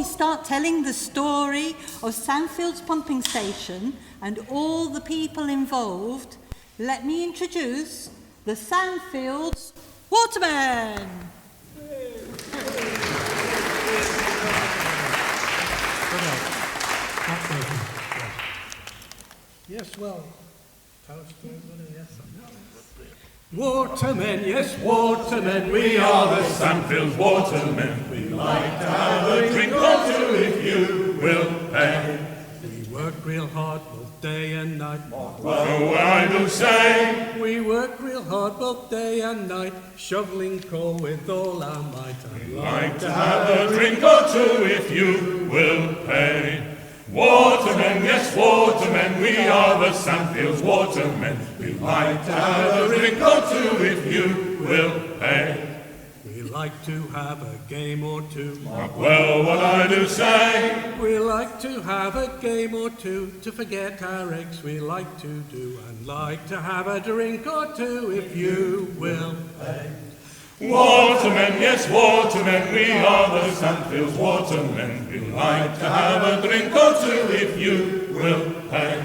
start telling the story of Sandfields Pumping Station and all the people involved, let me introduce the Sandfields Watermen. Yes, well, tell us to everybody, yes. Watermen, yes, watermen, we are the Sandfields Watermen. We like to have a drink or two if you will pay. We work real hard both day and night. Well, I do say. We work real hard both day and night, shoveling coal with all our might. We like to have a drink or two if you will pay. Watermen, yes, watermen, we are the Sandfields Watermen. We like to have a drink or two if you will pay. We like to have a game or two. Well, what I do say. We like to have a game or two to forget our eggs we like to do, and like to have a drink or two if you will pay. Watermen, yes, watermen, we are the Sandfields Watermen. We like to have a drink or two if you will pay.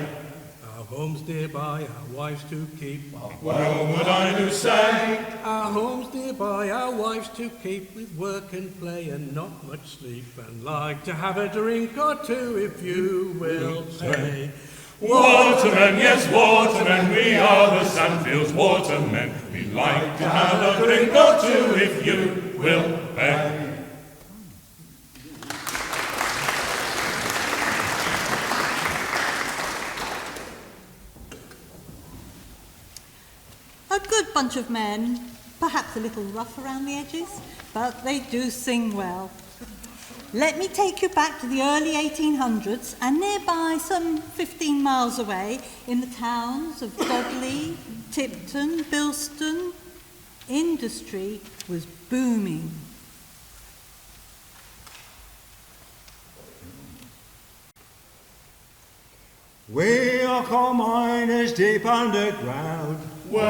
Our homes nearby, our wives to keep. Well, what I do say. Our homes nearby, our wives to keep, with work and play and not much sleep, and like to have a drink or two if you will pay. Watermen, yes, watermen, we are the Sandfields Watermen. We like to have a drink or two if you will pay. A good bunch of men, perhaps a little rough around the edges, but they do sing well. Let me take you back to the early 1800s, and nearby, some 15 miles away, in the towns of Dudley, Tipton, Bilston, industry was booming. We are coal miners deep underground, Waiting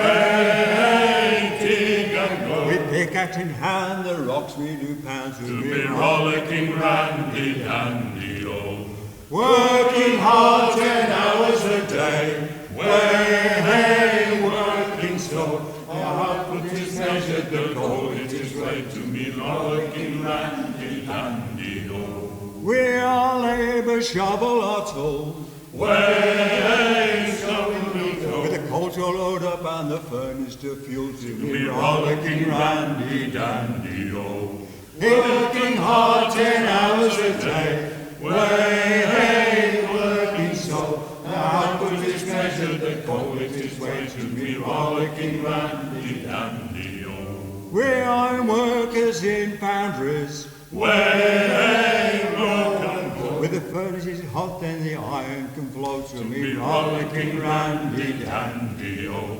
and go. with pickaxe in hand, the rocks we do pound To be rollicking randy dandy oh. working hard 10 hours a day. Way, working so. Our output is measured, the goal it is way to be rollicking randy dandy oh. We are labour, shovel our tools, Way, shovel we go. with the coal to load up and the furnace to fuel, to To be be rollicking randy dandy oh. working hard 10 hours a day. Way, working so. Our output is measured, the goal it is way to be rollicking randy dandy oh. We are workers in foundries, Way, work and go. with the furnaces hot then the iron can flow, to To be be rollicking rollicking randy dandy oh.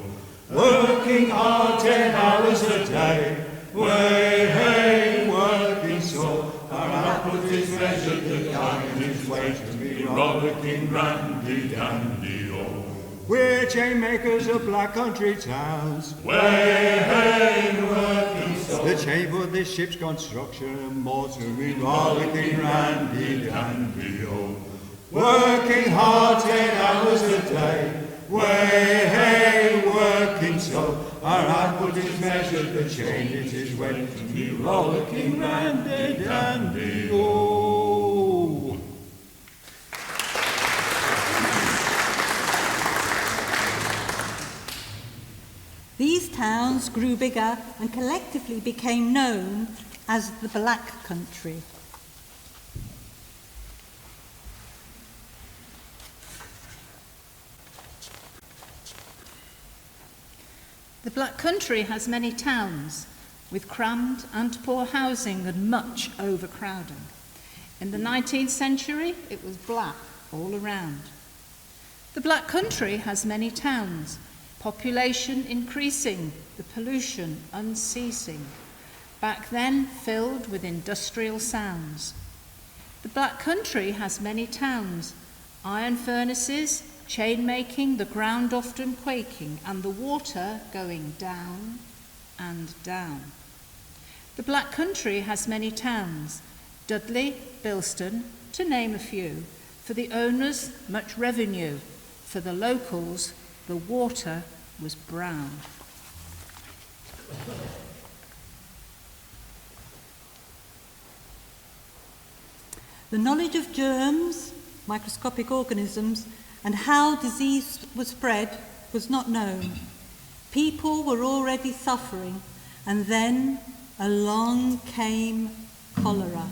working hard 10 hours a day. Way, working so. Our output is measured, the time is way to be rollicking randy dandy oh. We're chain makers of black country towns, Way, working so. the chain for this ship's construction and more, to be rollicking randy Dandy oh. working hard 10 hours a day. Way, working so. Our output is measured, the chain it is wet, to be rollicking randy dandy oh. These towns grew bigger and collectively became known as the Black Country. The Black Country has many towns, with crammed and poor housing and much overcrowding. In the 19th century, it was black all around. The Black Country has many towns, population increasing, the pollution unceasing, back then filled with industrial sounds. The Black Country has many towns, iron furnaces, chain making, the ground often quaking, and the water going down and down. The Black Country has many towns, Dudley, Bilston, to name a few. For the owners, much revenue. For the locals, the water was brown. The knowledge of germs, microscopic organisms, and how disease was spread was not known. People were already suffering, and then along came cholera.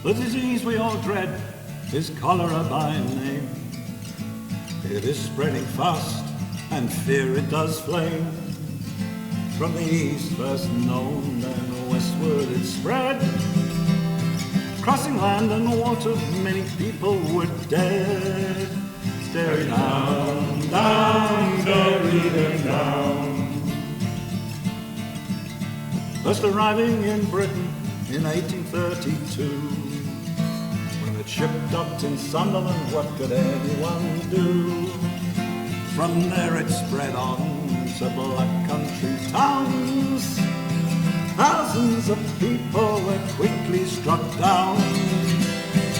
The disease we all dread is cholera by name. It is spreading fast, and fear it does flame. From the east first known, then westward it spread. Crossing land and water, many people were dead. Derry down, down, Derry them down. First arriving in Britain in 1832. When the ship docked in Sunderland, what could anyone do? From there it spread on to black country towns. Thousands of people were quickly struck down.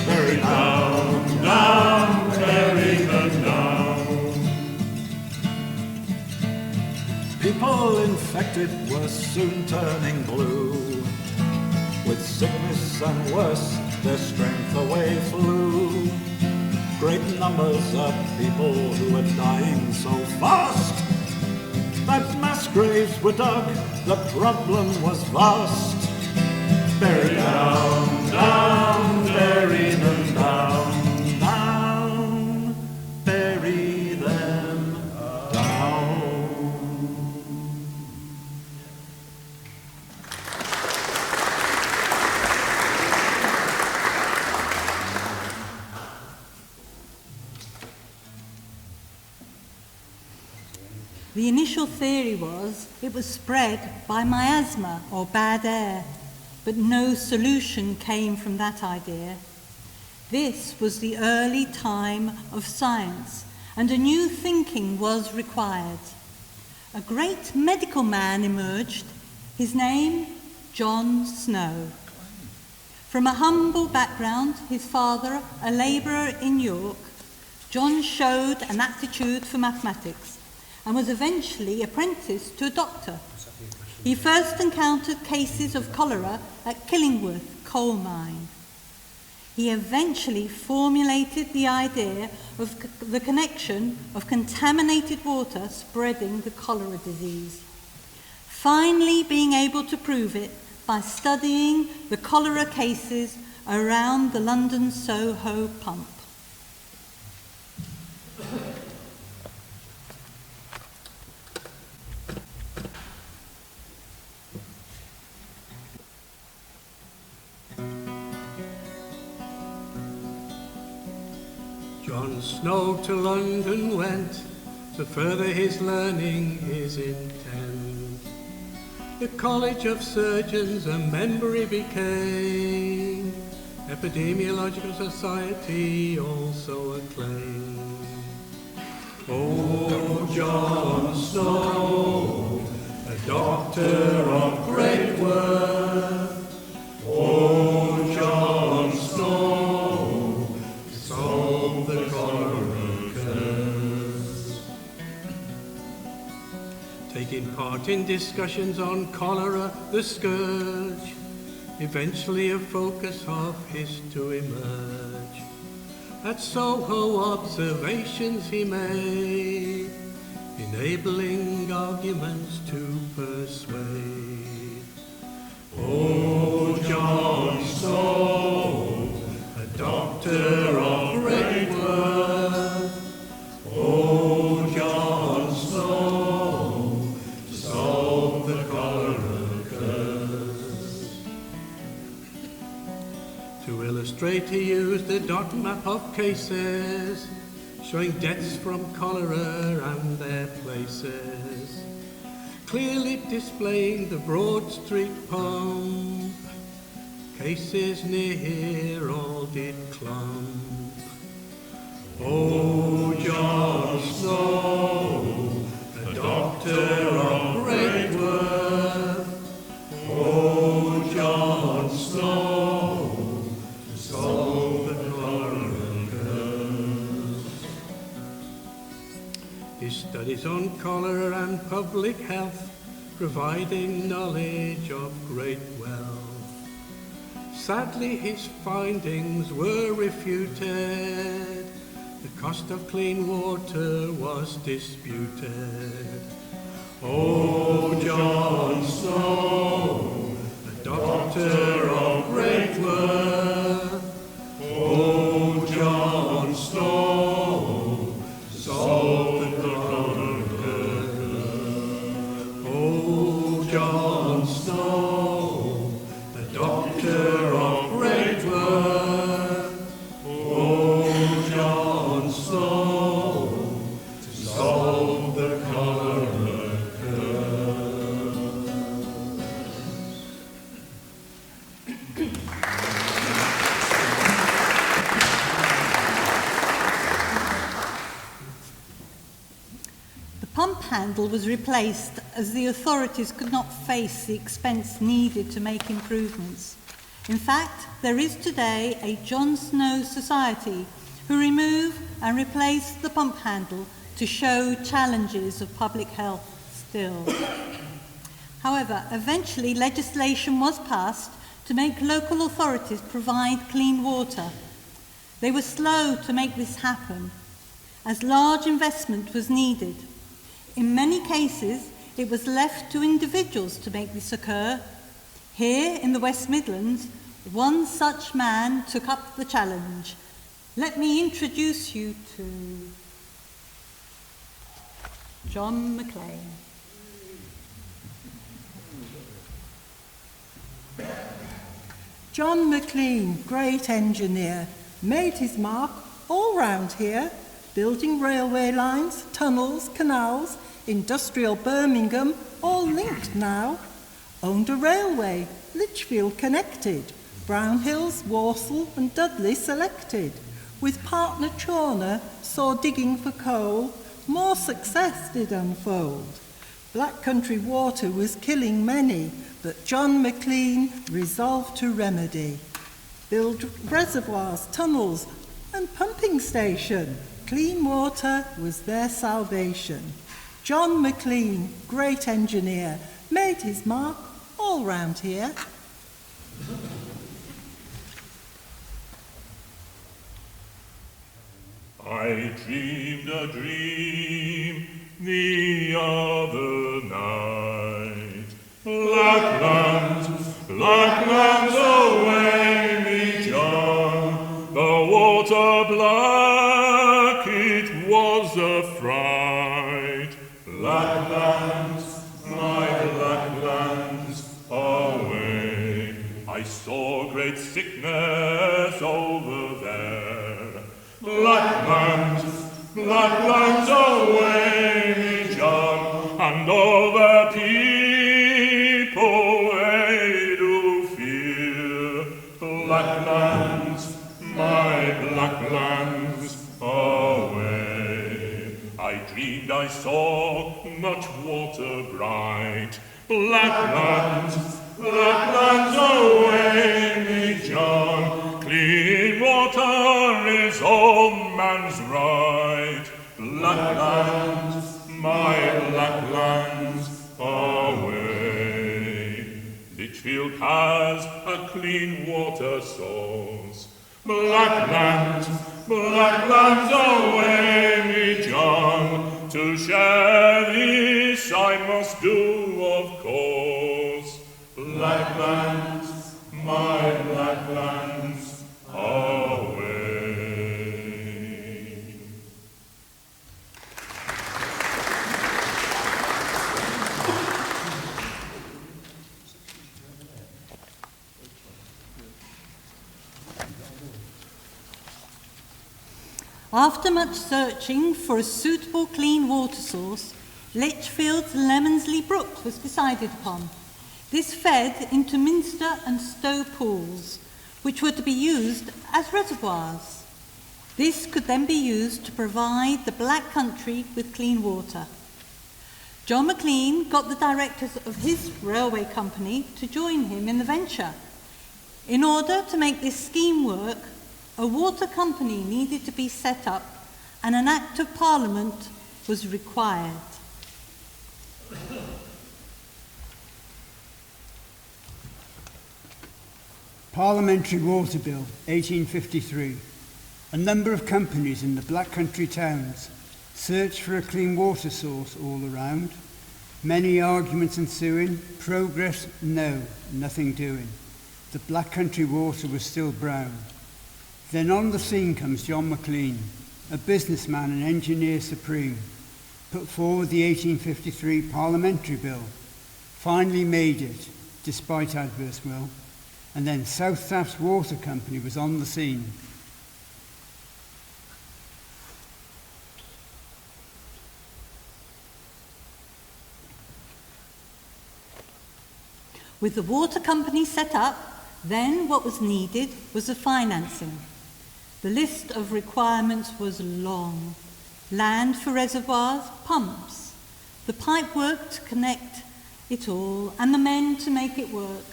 Bury down, down, bury them down. People infected were soon turning blue. With sickness and worse, their strength away flew. Great numbers of people who were dying so fast that mass graves were dug, the problem was vast. Bury down, down, bury them down, down, bury them down. The initial theory was it was spread by miasma or bad air, but no solution came from that idea. This was the early time of science, and a new thinking was required. A great medical man emerged, his name John Snow. From a humble background, his father a labourer in York, John showed an aptitude for mathematics and was eventually apprenticed to a doctor. He first encountered cases of cholera at Killingworth coal mine. He eventually formulated the idea of the connection of contaminated water spreading the cholera disease, finally being able to prove it by studying the cholera cases around the London Soho pump. John Snow to London went to further his learning, his intent. The College of Surgeons a member he became, Epidemiological Society also acclaimed. Oh, John Snow, a doctor of great worth. Oh, John Snow, solve the cholera curse. Taking part in discussions on cholera, the scourge, eventually a focus of his to emerge. At Soho observations he made, enabling arguments to persuade. Oh, John Snow, a doctor of great worth. Oh, John Snow, to solve the cholera curse. To illustrate, he used a dot map of cases, showing deaths from cholera and their places, clearly displaying the Broad Street pump. Cases near here all did clump. Oh, John Snow, a doctor of great worth. Oh, John Snow, to solve the cholera curse. His studies on cholera and public health, providing knowledge of great wealth. Sadly, his findings were refuted. The cost of clean water was disputed. Oh, John Snow, a doctor of great worth. Oh, John Snow, solve the cholera curse. Oh, John Snow, a doctor of great worth. Oh, John Snow, to solve the cholera curse. The pump handle was replaced as the authorities could not face the expense needed to make improvements. In fact, there is today a John Snow Society who remove and replace the pump handle to show challenges of public health still. However, eventually legislation was passed to make local authorities provide clean water. They were slow to make this happen, as large investment was needed. In many cases, it was left to individuals to make this occur. Here in the West Midlands, one such man took up the challenge. Let me introduce you to John McClean. John McClean, great engineer, made his mark all round here, building railway lines, tunnels, canals, industrial Birmingham, all linked now. Owned a railway, Lichfield connected, Brownhills, Walsall and Dudley selected. With partner Cholera, saw digging for coal, more success did unfold. Black country water was killing many, but John McClean resolved to remedy. Build reservoirs, tunnels and pumping station. Clean water was their salvation. John McClean, great engineer, made his mark all round here. I dreamed a dream the other night. Black lands away me, John. The water black, it was a fright. Black lands, my black lands, away. I saw great sickness over there. Black lands away me, John, and all the people they do fear. Black lands, my black lands, away. I dreamed I saw much water bright. Black lands away me, John. Clean water is all man's right. Black lands, my black lands, away. Lichfield has a clean water source. Black lands away me, John. To share this I must do, of course. Black lands, my black lands, away. After much searching for a suitable clean water source, Lichfield's Lemonsley Brook was decided upon. This fed into Minster and Stowe pools, which were to be used as reservoirs. This could then be used to provide the Black Country with clean water. John McClean got the directors of his railway company to join him in the venture. In order to make this scheme work, a water company needed to be set up and an Act of Parliament was required. Parliamentary Water Bill, 1853. A number of companies in the Black Country towns searched for a clean water source all around. Many arguments ensuing. Progress, no, nothing doing. The Black Country water was still brown. Then on the scene comes John McClean, a businessman and engineer supreme, put forward the 1853 Parliamentary Bill, finally made it, despite adverse will, and then South Taff's Water Company was on the scene. With the water company set up, then what was needed was the financing. The list of requirements was long. Land for reservoirs, pumps, the pipe work to connect it all, and the men to make it work.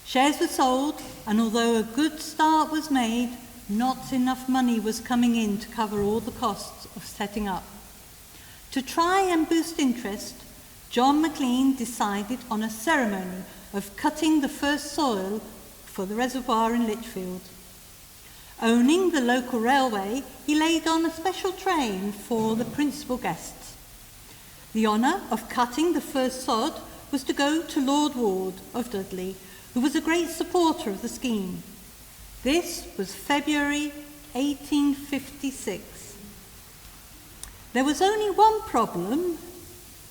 Shares were sold, and although a good start was made, not enough money was coming in to cover all the costs of setting up. To try and boost interest, John McClean decided on a ceremony of cutting the first soil for the reservoir in Lichfield. Owning the local railway, he laid on a special train for the principal guests. The honour of cutting the first sod was to go to Lord Ward of Dudley, who was a great supporter of the scheme. This was February 1856. There was only one problem.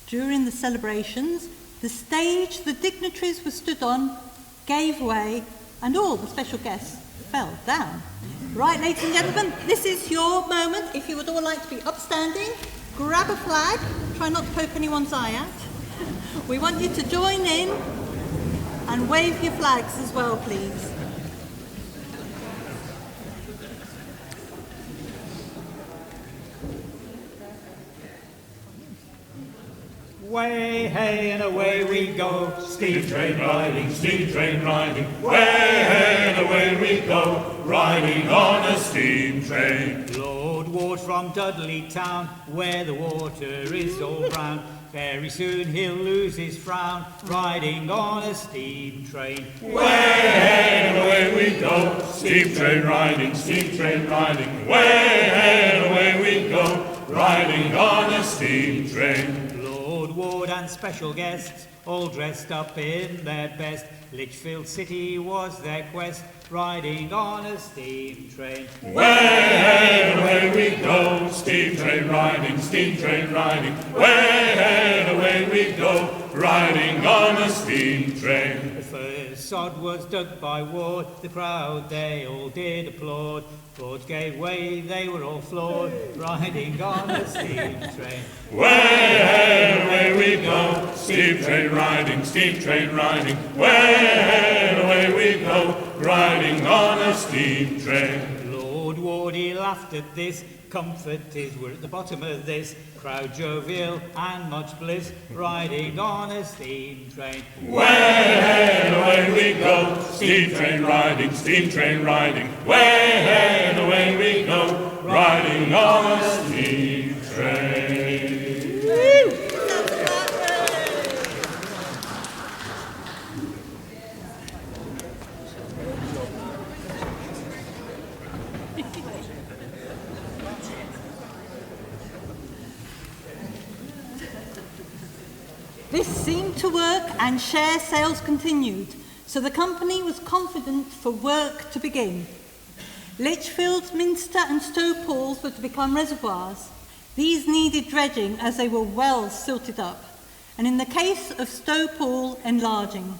During the celebrations, the stage the dignitaries were stood on gave way and all the special guests fell down. Right, ladies and gentlemen, this is your moment. If you would all like to be upstanding, grab a flag, try not to poke anyone's eye out. We want you to join in and wave your flags as well, please. Way, hey, and away we go, Steam train riding, way, hey, and away we go, riding on a steam train. Lord Ward from Dudley town, where the water is all brown. Very soon he'll lose his frown, riding on a steam train. Way, hey, and away we go, steam train riding, way, hey, and away we go, riding on a steam train. Ward and special guests, all dressed up in their best. Lichfield City was their quest, riding on a steam train. Way, hey, and away we go, steam train riding, way, hey, and away we go, riding on a steam train. The first sod was dug by Ward, the crowd they all did applaud. Boards gave way, they were all floored, riding on a steam train. Way, hey, and away we go, steam train riding, way, hey, and away we go, riding on a steam train. Lord Ward, he laughed at this, comfort is we're at the bottom of this, crowd jovial and much bliss, riding on a steam train. Way, hey, and away we go, steam train riding, way, hey, and away we go, riding on a steam train. This seemed to work and share sales continued, so the company was confident for work to begin. Lichfield's Minster and Stowe pools were to become reservoirs. These needed dredging as they were well silted up, and in the case of Stowe Pool, enlarging.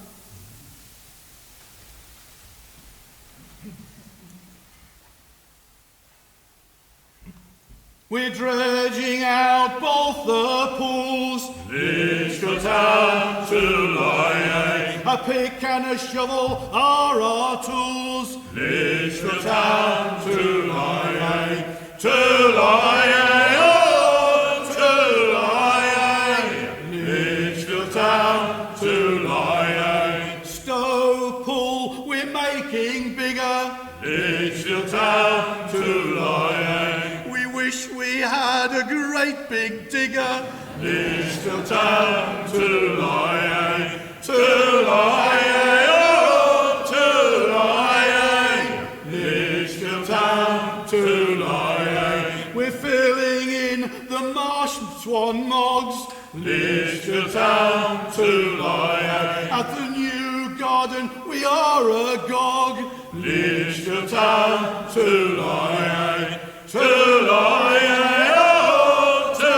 We're dredging out both the pools. Lichfield Town to Lichfield. A pick and a shovel are our tools. Lichfield Town to Lichfield. To Lichfield, oh, to Lichfield. Lichfield Town to Lichfield. Stow pull, we're making bigger. Lichfield Town to Lichfield. We wish we had a great big digger. Lichfield Town to Lichfield. To Lichfield, oh, to Lichfield. Lichfield Town to Lichfield. We're filling in the marsh swan mogs. Lichfield Town to Lichfield. At the new garden we are agog. Lichfield Town to Lichfield. To Lichfield, oh, to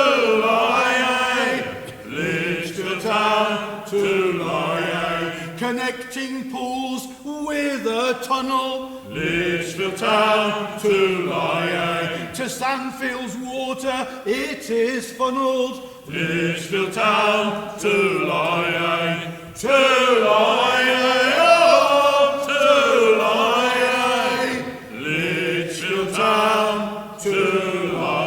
Lichfield. Lichfield Town to Lichfield. Connecting pools with a tunnel. Lichfield Town to Lichfield. To Sandfields water it is funneled. Lichfield Town to Lichfield. To Lichfield, oh, to Lichfield. Lichfield Town to Lichfield.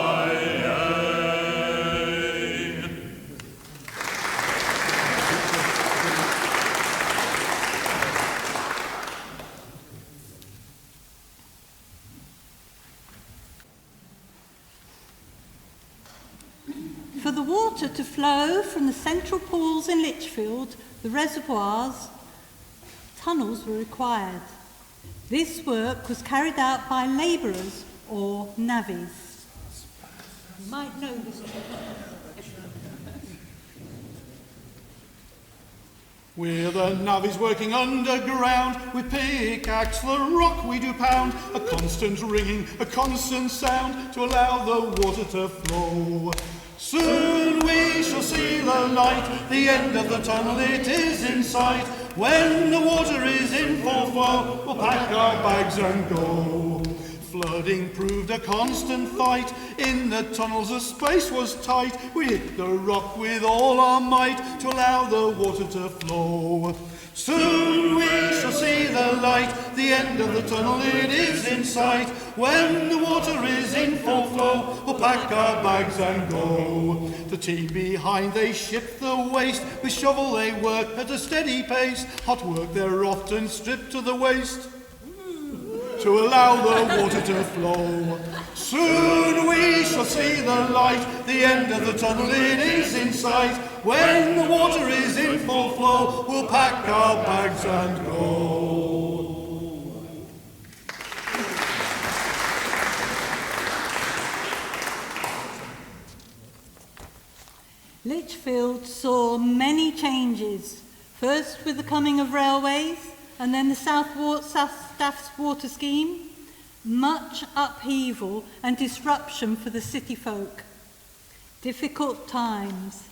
For the water to flow from the central pools in Lichfield, the reservoirs, tunnels were required. This work was carried out by labourers or navvies. You might know this. We're the navvies working underground. With pickaxe the rock we do pound. A constant ringing, a constant sound to allow the water to flow. Soon we shall see the light, the end of the tunnel it is in sight. When the water is in full flow, we'll pack our bags and go. Flooding proved a constant fight, in the tunnels the space was tight. We hit the rock with all our might to allow the water to flow. Soon we shall see the light, the end of the tunnel it is in sight. When the water is in full flow, we'll pack our bags and go. The team behind they shift the waste, with shovel they work at a steady pace. Hot work they're often stripped to the waist to allow the water to flow. Soon we shall see the light, the end of the tunnel it is in sight. When the water is in full flow, we'll pack our bags and go. Lichfield saw many changes, first with the coming of railways and then the Staff's water scheme, much upheaval and disruption for the city folk. Difficult times.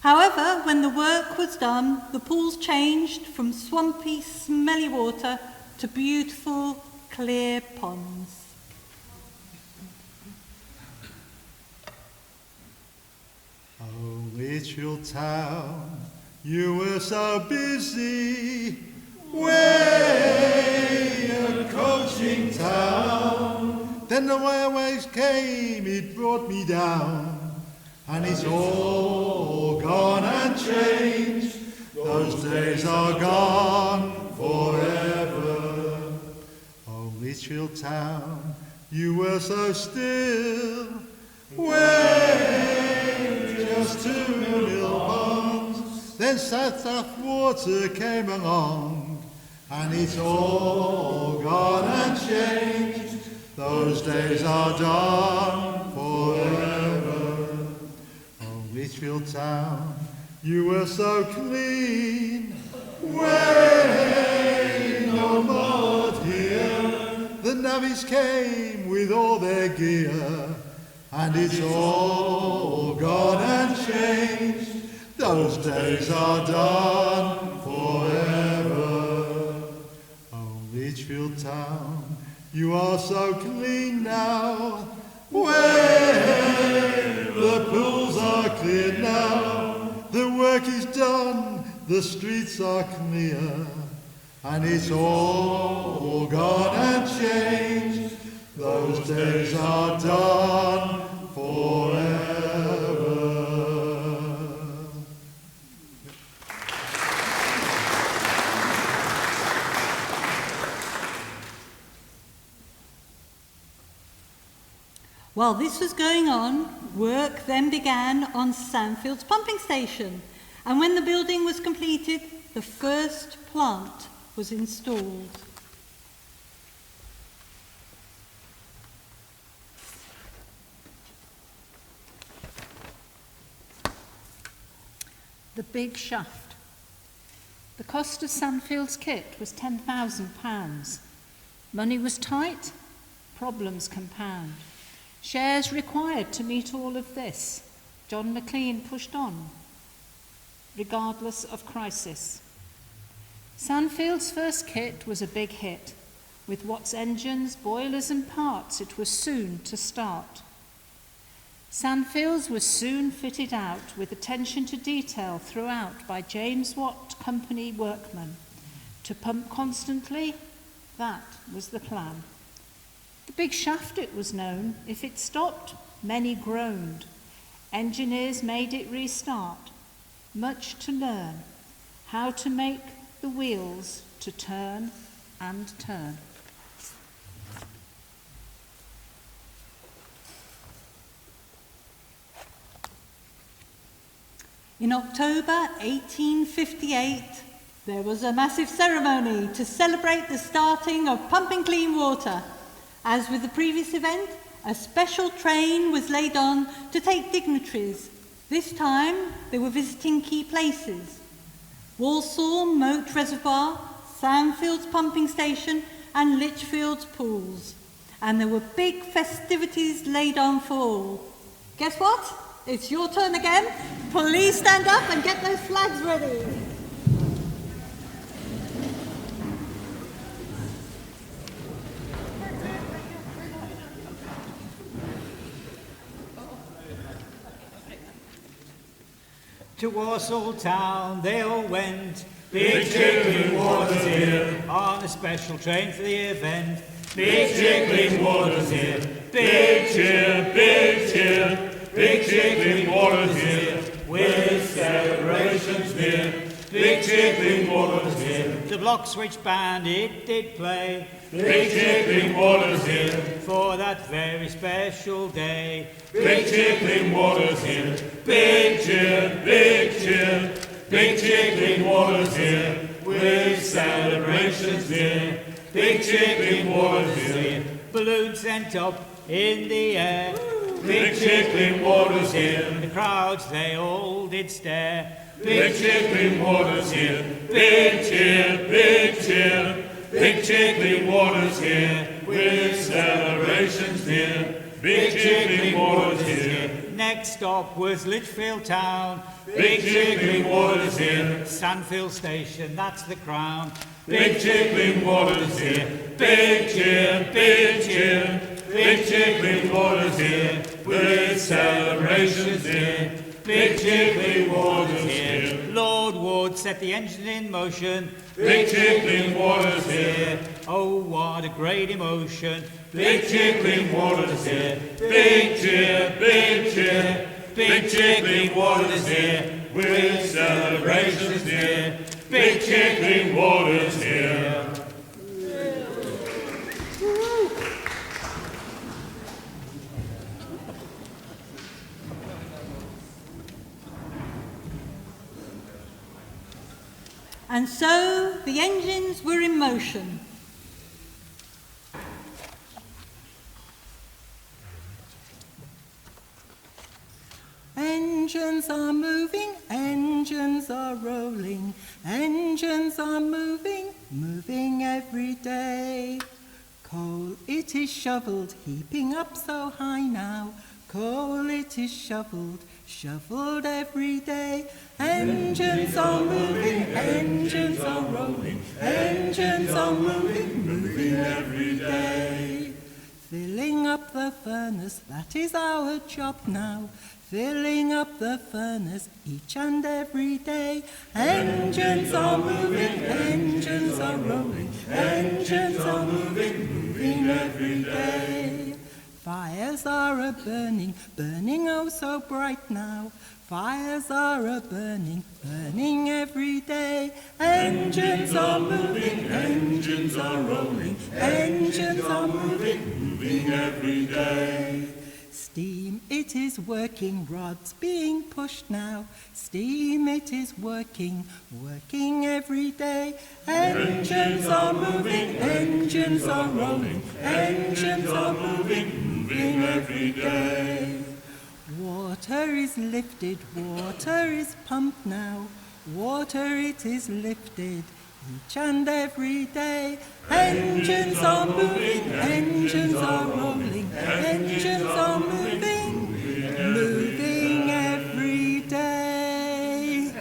However, when the work was done, the pools changed from swampy, smelly water to beautiful, clear ponds. Oh, Lichfield Town, you were so busy, way a coaching town. Then the railways came, it brought me down, and it's all gone and changed. Those days are gone forever. Oh, Lichfield Town, you were so still, way just 2 mill ponds. Then South water came along, and it's all gone and changed. Those days are done forever. Oh, Lichfield Town, you were so clean, way no mud here. The navvies came with all their gear, and it's all gone and changed. Those days are done forever. Oh, Lichfield Town, you are so clean now, way pools are cleared now, the work is done, the streets are clear, and it's all gone and changed. Those days are done forever. While this was going on, work then began on Sandfield's pumping station, and when the building was completed, the first plant was installed. The big shaft. The cost of Sandfield's kit was £10,000. Money was tight, problems compound. Shares required to meet all of this. John McClean pushed on, regardless of crisis. Sandfield's first kit was a big hit. With Watt's engines, boilers and parts, it was soon to start. Sandfields was soon fitted out with attention to detail throughout by James Watt Company workmen. To pump constantly, that was the plan. The big shaft, it was known. If it stopped, many groaned. Engineers made it restart. Much to learn. How to make the wheels to turn and turn. In October 1858, there was a massive ceremony to celebrate the starting of pumping clean water. As with the previous event, a special train was laid on to take dignitaries. This time, they were visiting key places: Walsall Moat Reservoir, Sandfields Pumping Station, and Lichfield's pools. And there were big festivities laid on for all. Guess what? It's your turn again. Please stand up and get those flags ready. To Walsall town they all went, Big jiggling waters here, on a special train for the event. big jiggling waters here, big cheer, big cheer. Big jiggling waters here, with celebrations near. Big jiggling waters here, The block switch band it did play, big jiggling waters here, for that very special day. big jiggling waters here. Big cheer, big cheer. Big jiggling waters here, with celebrations near. Big jiggling waters here, Balloons sent up in the air, big jiggling waters here. the crowds they all did stare. Big jiggling waters here, big cheer, big cheer. Big jiggling waters here, with celebrations near. Big jiggling waters here, Next stop was Lichfield town, big jiggling waters here. Sandfield station, that's the crown. Big jiggling waters here, big cheer, big cheer. Big jiggling waters here, with celebrations near. Big jiggling waters here, Lord Wood set the engine in motion. big jiggling waters here. Oh, what a great emotion. Big jiggling waters here, big cheer, big cheer. Big jiggling waters here, with celebrations near. Big jiggling waters here. And so the engines were in motion. Engines are moving, engines are rolling, engines are moving, moving every day. Coal it is shovelled, heaping up so high now. Coal it is shovelled, shovelled every day. Engines are moving, engines are rolling, engines are moving, moving every day. Filling up the furnace, that is our job now. filling up the furnace each and every day. Engines are moving, engines are rolling, engines are moving, moving every day. Fires are a-burning, burning oh so bright now. Fires are a-burning, burning every day. Engines are moving, engines are rolling, engines are moving, moving every day. Steam, it is working, rods being pushed now. Steam, it is working, working every day. Engines are moving, engines are rolling, engines are moving, moving every day. Water is lifted, water is pumped now. Water, it is lifted each and every day. Engines are moving, engines are rolling, engines are moving, moving every day.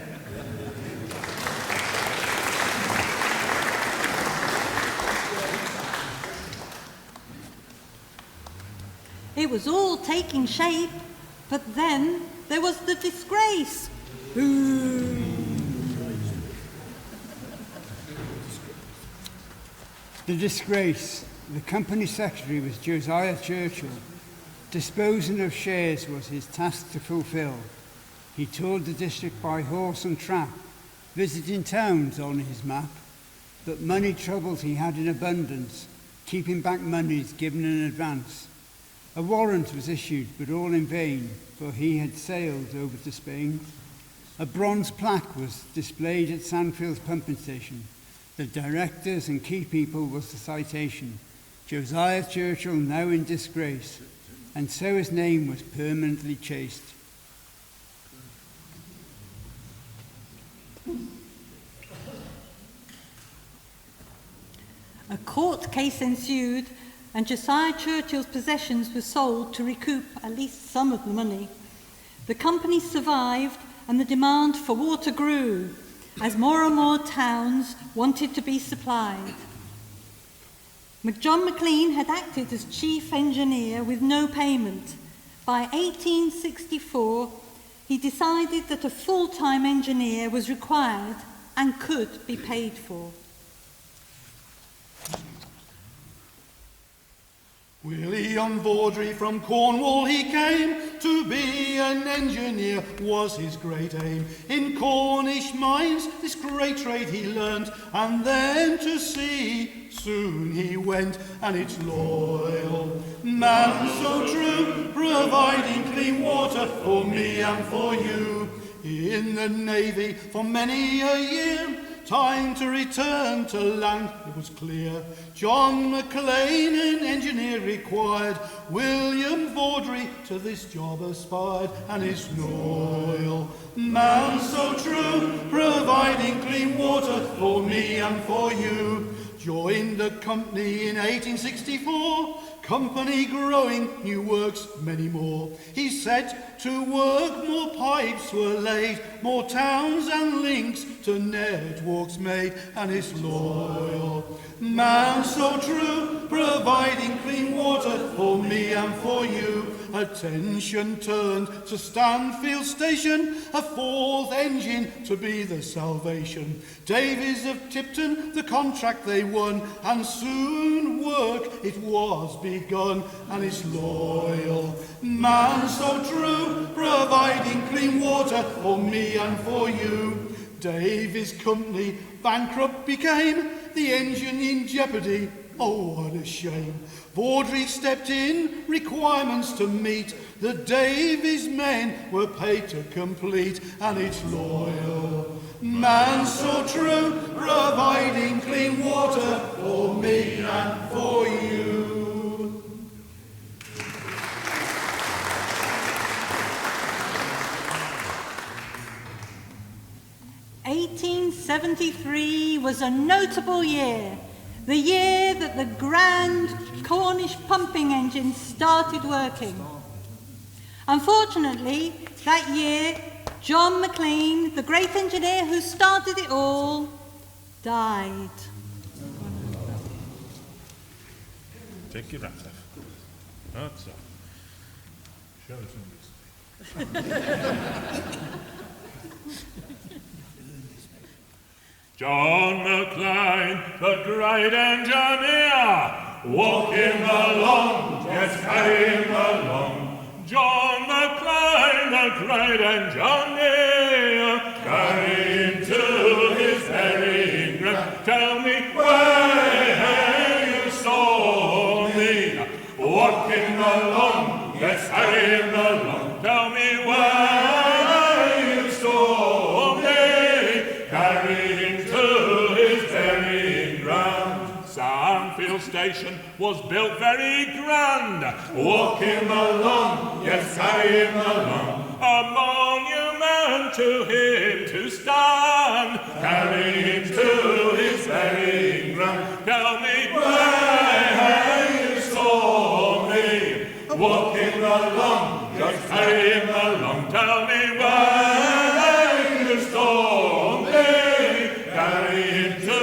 It was all taking shape, but then there was the disgrace. The disgrace. The company secretary was Josiah Churchill. Disposing of shares was his task to fulfil. He toured the district by horse and trap, visiting towns on his map. But money troubles he had in abundance, keeping back monies given in advance. A warrant was issued, but all in vain, for he had sailed over to Spain. A bronze plaque was displayed at Sandfields pumping station. The directors and key people was the citation. Josiah Churchill now in disgrace, and so his name was permanently chased. A court case ensued, and Josiah Churchill's possessions were sold to recoup at least some of the money. The company survived, and the demand for water grew, as more and more towns wanted to be supplied. John McClean had acted as chief engineer with no payment. By 1864, he decided that a full-time engineer was required and could be paid for. William Vaudrey from Cornwall he came, to be an engineer was his great aim. In Cornish mines this great trade he learnt, and then to sea soon he went. And it's loyal man so true, providing clean water for me and for you. In the Navy for many a year, time to return to land, it was clear. John McClean, an engineer required. William Vaudrey to this job aspired. And his loyal man so true, providing clean water for me and for you. Joined the company in 1864, company growing, new works many more. He set to work, more pipes were laid, more towns and links to networks made. And his loyal man so true, providing clean water for me and for you. Attention turned to Sandfields Station, a fourth engine to be the salvation. Davies of Tipton, the contract they won, and soon work it was begun. And his loyal man so true, providing clean water for me and for you. Davies' company bankrupt became, the engine in jeopardy, oh what a shame. Vaudrey stepped in, requirements to meet, the Davies men were paid to complete. And it's loyal man so true, providing clean water for me and for you. 1873 was a notable year, the year that the grand Cornish pumping engine started working. Unfortunately, that year, John McClean, the great engineer who started it all, died. Take your hat off. That's all. Show us John McClean, the great engineer, walk him along, yes, carry him along. John McClean, the great engineer, carry him to his burying ground. Tell me where you saw me, walk him along, yes, carry him along. Tell me where you saw me, carry him to his burying ground. Sandfield Station was built very grand. Walk him along, yes, carry him along. A monument to him to stand. Carry him to his burying ground. Tell me where you saw me. Walk him along, just carry him along. Tell me where you saw me. Carry him to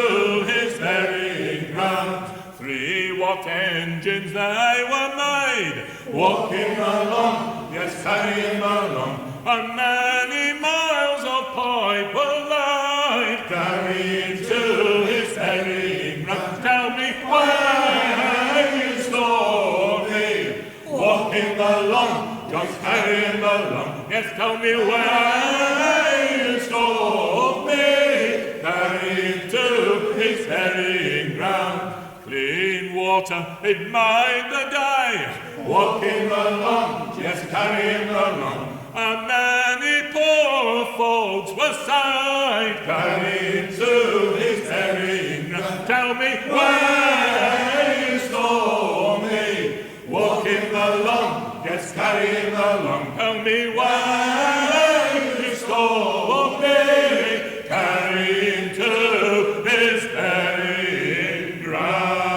his burying ground. 3 watt engines they were made. Walk him along, yes, carry him along. And many miles of pipe were laid. Carry him to his burying ground. Tell me where you saw me. Walk him along, just carry him along. Yes, tell me where you saw me. Carry him to his burying ground. Clean water, it made the day. Walk him along, yes, carry him along. And many poor folks were saved. Carry him to his burying ground. Tell me where you saw me. Walk him along, yes, carry him along. Tell me where you saw me. Carry him to his burying ground.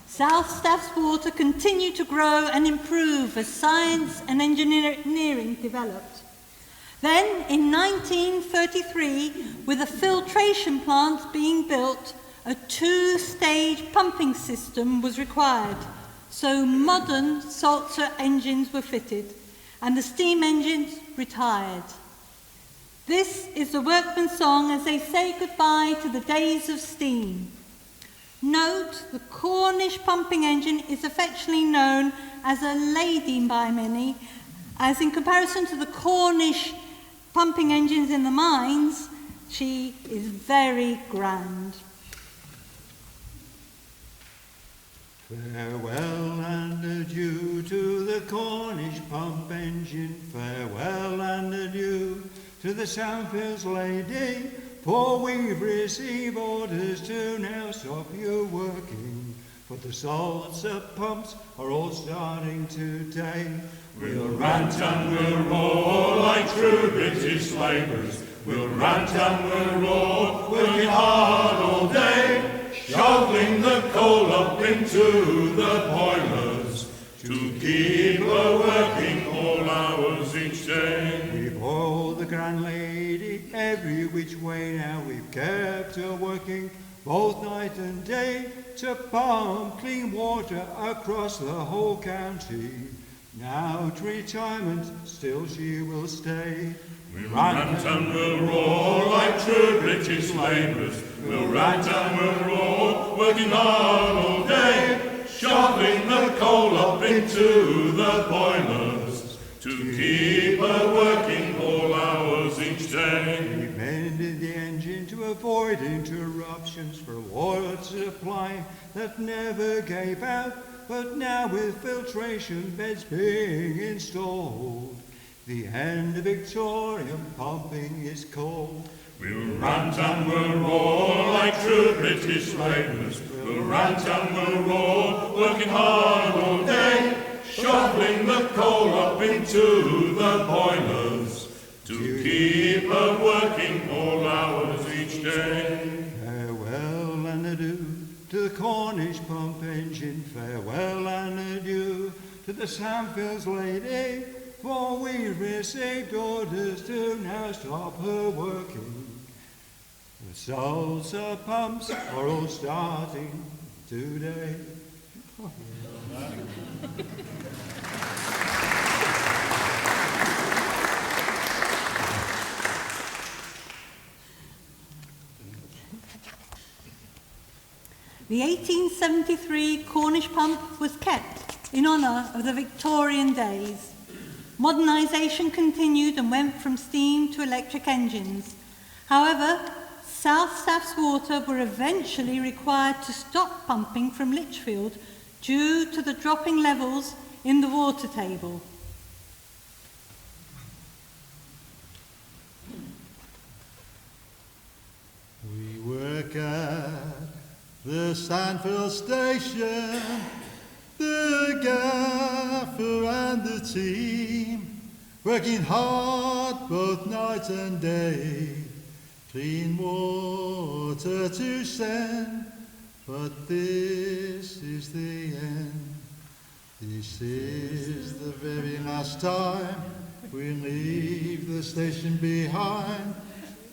South Staff's water continued to grow and improve as science and engineering developed. Then, in 1933, with a filtration plant being built, a 2-stage pumping system was required, so modern salter engines were fitted, and the steam engines retired. This is the workman's song as they say goodbye to the days of steam. Note, the Cornish pumping engine is affectionately known as a lady by many, as in comparison to the Cornish pumping engines in the mines, she is very grand. Farewell and adieu to the Cornish pump engine. Farewell and adieu to the Sandfields lady. For we've received orders to now stop you working. For the salter pumps are all starting today. We'll rant and we'll roar like true British labourers. We'll rant and we'll roar, working hard all day, shoveling the coal up into the boilers to keep her working all hours each day. We've hauled the grand lady every which way now. We've kept her working both night and day to pump clean water across the whole county. Now to retirement, still she will stay. We'll rant and we'll roar like true British labourers. We'll rant and we'll roar, working hard all day, shoveling the coal up into the boilers to keep her working all hours each day. We mended the engine to avoid interruptions for water supply that never gave out, but now with filtration beds being installed, the end of Victorian pumping is called. We'll rant and we'll roar like true British labourers. We'll rant and we'll roar, working hard all day, shoveling the coal up into the boilers to keep her working all hours each day. Farewell and adieu to the Cornish pump engine. Farewell and adieu to the Sandfields lady. for we've received orders to now stop her working. The salsa pumps are all starting today. The 1873 Cornish pump was kept in honour of the Victorian days. Modernisation continued and went from steam to electric engines. However, South Staff's Water were eventually required to stop pumping from Lichfield due to the dropping levels in the water table. We work at the Sandfields station, the gaffer and the team, working hard both night and day, clean water to send, but this is the end. This is the very last time we leave the station behind,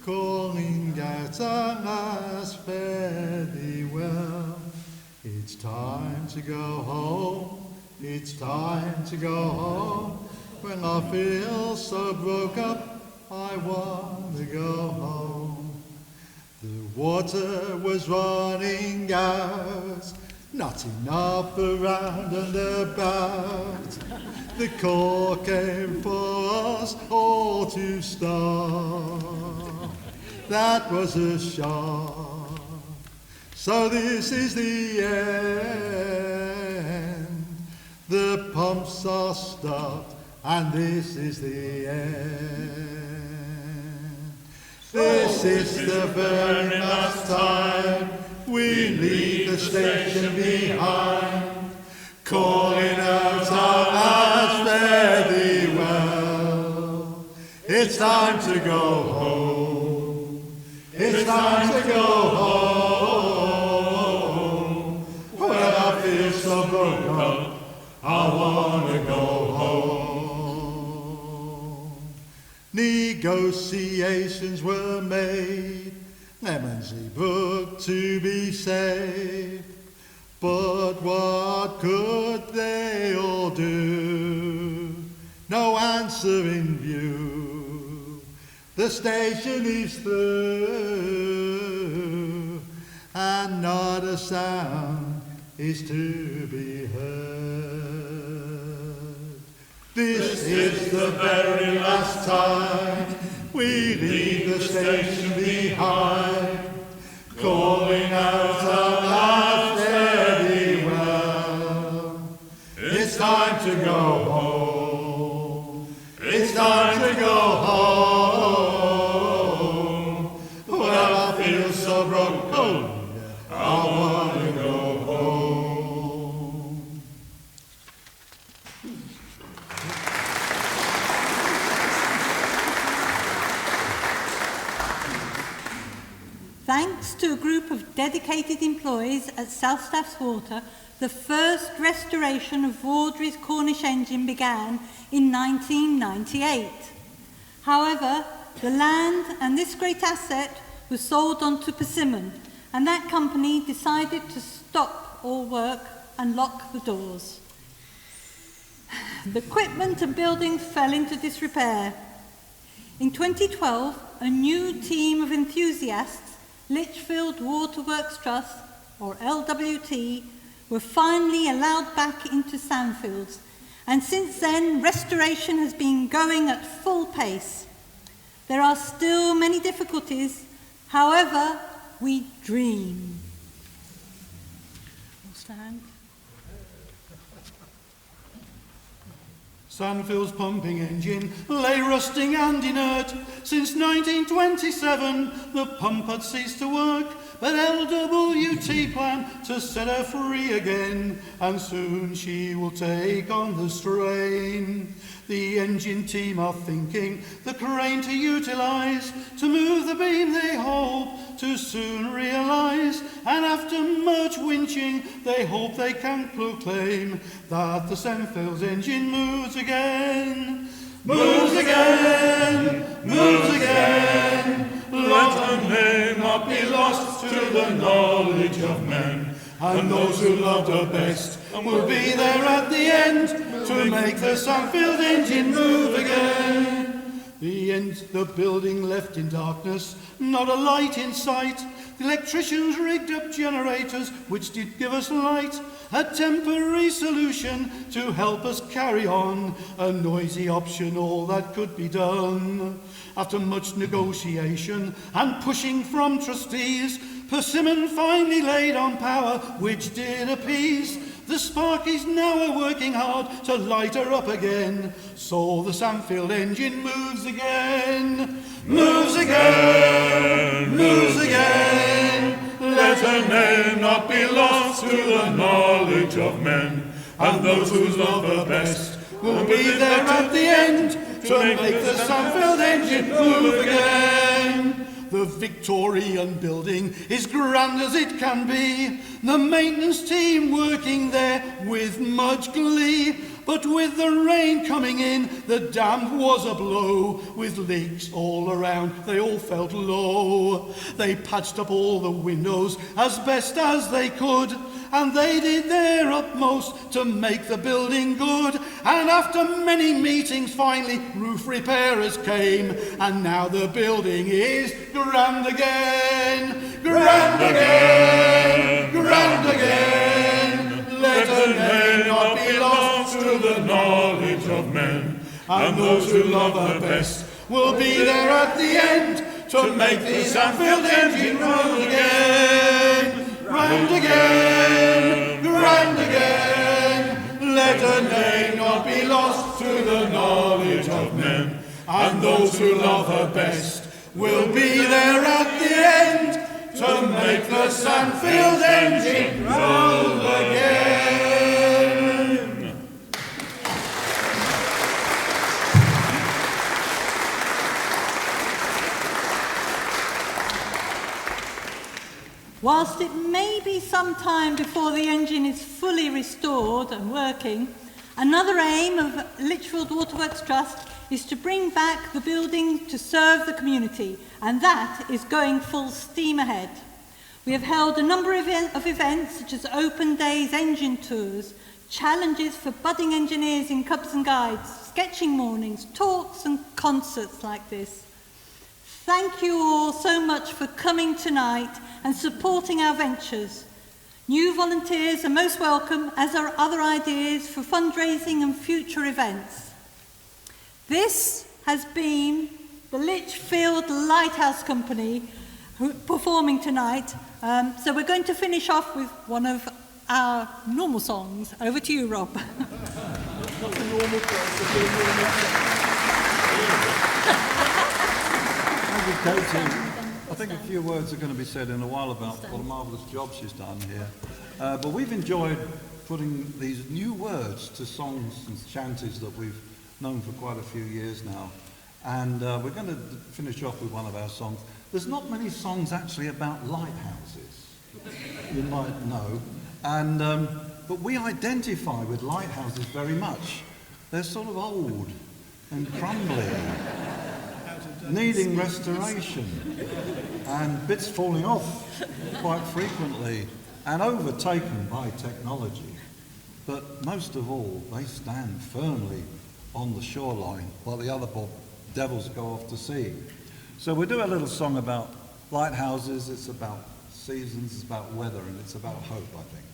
calling out our last fare thee well. It's time to go home, it's time to go home. When I feel so broke up, I want to go home. The water was running out, not enough around and about. The call came for us all to stop. That was a shock. So this is the end. The pumps are stopped, and this is the end. This is the very last time we leave the station behind, calling out our last fare thee well. It's time to go home. It's time to go home. When I feel so broken up, I want to go home. Negotiations were made, Lemondsey Brook to be saved. But what could they all do? No answer in view. The station is through, and not a sound is to be heard. This is the very last time we leave the station behind, calling out our last fare thee well. It's time to go home. It's time to go home. When I feel so broken, I want to go home. Thanks to a group of dedicated employees at South Staff's Water, the first restoration of Vaudrey's Cornish engine began in 1998. However, the land and this great asset was sold on to Persimmon, and that company decided to stop all work and lock the doors. The equipment and buildings fell into disrepair. In 2012, a new team of enthusiasts, Lichfield Waterworks Trust, or LWT, were finally allowed back into Sandfields, and since then restoration has been going at full pace. There are still many difficulties, however, we dream. We'll stand. Sandfield's pumping engine lay rusting and inert. Since 1927 the pump had ceased to work, but LWT plan to set her free again, and soon she will take on the strain. The engine team are thinking the crane to utilise, to move the beam they hope to soon realise, and after much winching they hope they can proclaim that the Sandfields engine moves again. moves again, moves again. Let her name not be lost to the knowledge of men, And those who loved her best will be there at the end to make the Sandfield engine move again. The building left in darkness, not a light in sight. The electricians rigged up generators which did give us light, a temporary solution to help us carry on, a noisy option, all that could be done. After much negotiation and pushing from trustees, Persimmon finally laid on power, which did appease. The Sparkies now are working hard to light her up again, so the Sandfield engine moves again, moves again, moves again. let her name not be lost to the knowledge of men, and those who love her best will be there at the end to make the Sandfield engine move again. The Victorian building is grand as it can be, the maintenance team working there with much glee. But with the rain coming in, the damp was a blow. With leaks all around, they all felt low. They patched up all the windows as best as they could, and they did their utmost to make the building good. And after many meetings, finally, roof repairers came, and now the building is grand again, grand again, grand again. Let her name not be lost to the knowledge of men, and those who love her best will be there at the end to make the Sandfield engine run again, round again, grand again. Let her name not be lost to the knowledge of men, and those who love her best will be there at the end to make the Sandfield engine roll again. Whilst it may be some time before the engine is fully restored and working, another aim of Lichfield Waterworks Trust is to bring back the building to serve the community, and that is going full steam ahead. We have held a number of events such as open days, engine tours, challenges for budding engineers in Cubs and Guides, sketching mornings, talks and concerts like this. Thank you all so much for coming tonight and supporting our ventures. New volunteers are most welcome, as are other ideas for fundraising and future events. This has been the Lichfield Lighthouse Company performing tonight. So we're going to finish off with one of our normal songs. Over to you, Rob. Not the normal Thank you, Katie. I think a few words are going to be said in a while about what a marvellous job she's done here. But we've enjoyed putting these new words to songs and chanties that we've known for quite a few years now. And we're going to finish off with one of our songs. There's not many songs actually about lighthouses, you might know. And but we identify with lighthouses very much. They're sort of old and crumbling, needing restoration, and bits falling off quite frequently, and overtaken by technology. But most of all, they stand firmly on the shoreline while the other devils go off to sea. So we do a little song about lighthouses. It's about seasons, it's about weather, and it's about hope, I think.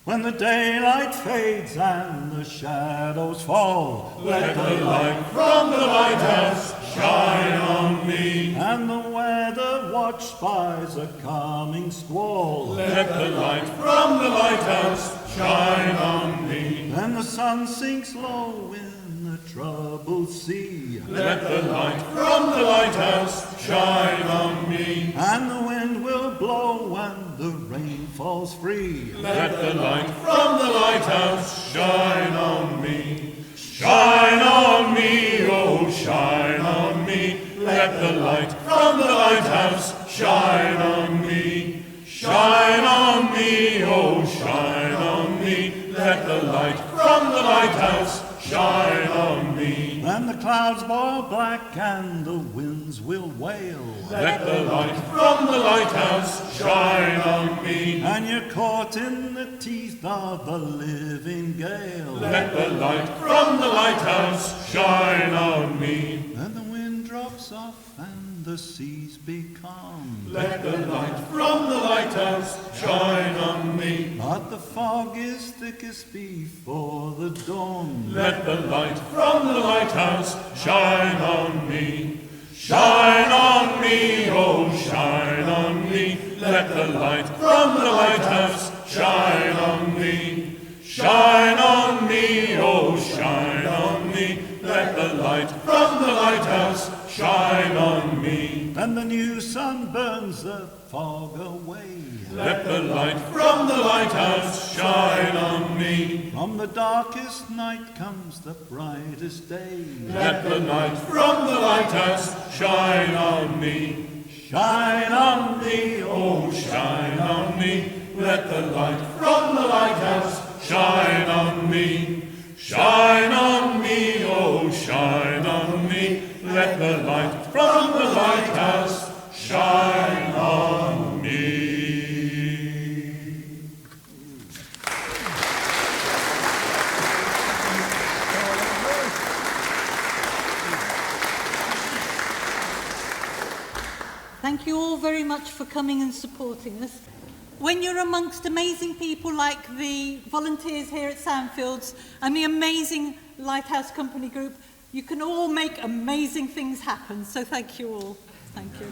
When the daylight fades and the shadows fall, let the light from the lighthouse shine on me. And the weather watch spies a coming squall, let the light from the lighthouse shine on me. And the sun sinks low in the troubled sea, let the light from the lighthouse shine on me. And the wind will blow and the rain falls free, let the light from the lighthouse shine on me. Shine on me, oh shine on me. Let the light from the lighthouse shine on me. Shine on me, oh shine on me. Let the light from the lighthouse shine on me. And the clouds boil black and the winds will wail. Let the light from the lighthouse shine on me. And you're caught in the teeth of the living gale. Let the light from the lighthouse shine on me. And the wind drops off and the seas become. Let the light from the lighthouse shine on me. But the fog is thickest before the dawn. Let the light from the lighthouse shine on me. Shine on me, oh shine on me. Let the light from the lighthouse shine on me. Shine on me, oh shine on me. Let the light from the lighthouse shine on me. And the new sun burns the fog away. Let the light from the lighthouse shine on me. From the darkest night comes the brightest day. Let the light from the lighthouse shine on me. Shine on me, oh shine on me. Let the light from the lighthouse shine on me. Shine on me, oh shine on me. Let the light from the lighthouse shine on me. Thank you all very much for coming and supporting us. When you're amongst amazing people like the volunteers here at Sandfields and the amazing Lighthouse Company group, you can all make amazing things happen. So thank you all. Thank you.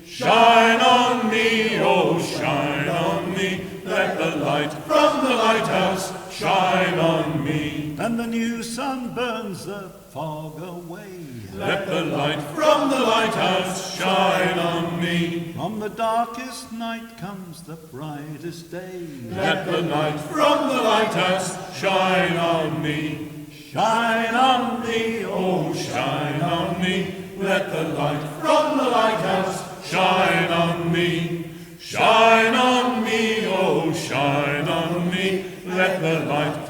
Shine on me, oh shine on me. Let the light from the lighthouse shine on me. And the new sun burns the fog away. Let the light from the lighthouse shine on me. From the darkest night comes the brightest day. Let the light from the lighthouse shine on me. Shine on me, oh shine on me. Let the light from the lighthouse shine on me. Shine on me, oh shine on me. Let the light